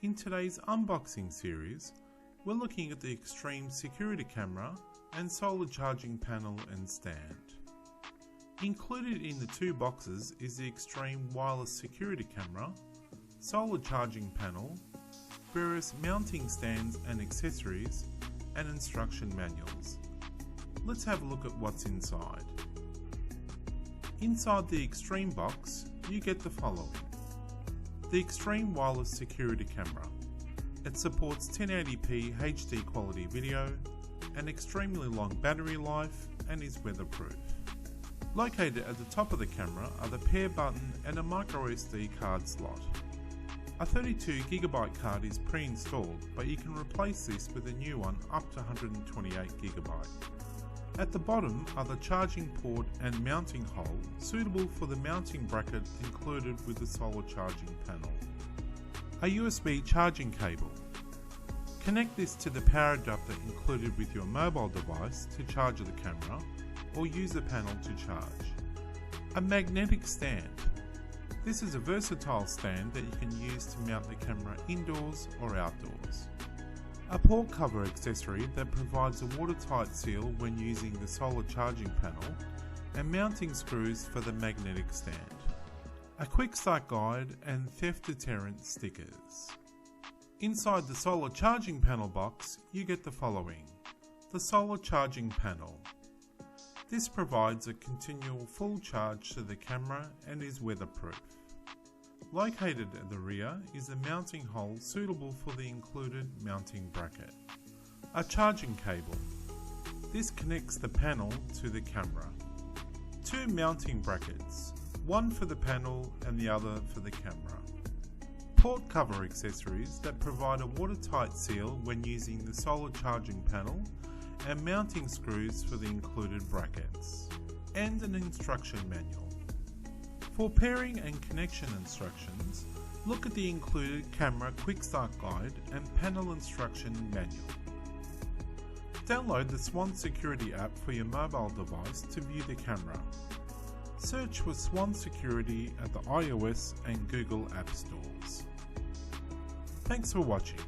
In today's unboxing series, we're looking at the Xtreem security camera and solar charging panel and stand. Included in the two boxes is the Xtreem Wireless Security Camera, solar charging panel, various mounting stands and accessories, and instruction manuals. Let's have a look at what's inside. Inside the Xtreem box, you get the following. The Xtreem Wireless Security Camera. It supports 1080p HD quality video, an extremely long battery life, and is weatherproof. Located at the top of the camera are the pair button and a microSD card slot. A 32GB card is pre-installed, but you can replace this with a new one up to 128GB. At the bottom are the charging port and mounting hole suitable for the mounting bracket included with the solar charging panel. A USB charging cable. Connect this to the power adapter included with your mobile device to charge the camera or use the panel to charge. A magnetic stand. This is a versatile stand that you can use to mount the camera indoors or outdoors. A port cover accessory that provides a watertight seal when using the solar charging panel, and mounting screws for the magnetic stand. A quick start guide and theft deterrent stickers. Inside the solar charging panel box, you get the following. The solar charging panel. This provides a continual full charge to the camera and is weatherproof. Located at the rear is a mounting hole suitable for the included mounting bracket. A charging cable. This connects the panel to the camera. Two mounting brackets, one for the panel and the other for the camera. Port cover accessories that provide a watertight seal when using the solar charging panel, and mounting screws for the included brackets. And an instruction manual. For pairing and connection instructions, look at the included camera quick start guide and panel instruction manual. Download the Swan Security app for your mobile device to view the camera. Search for Swan Security at the iOS and Google App Stores. Thanks for watching.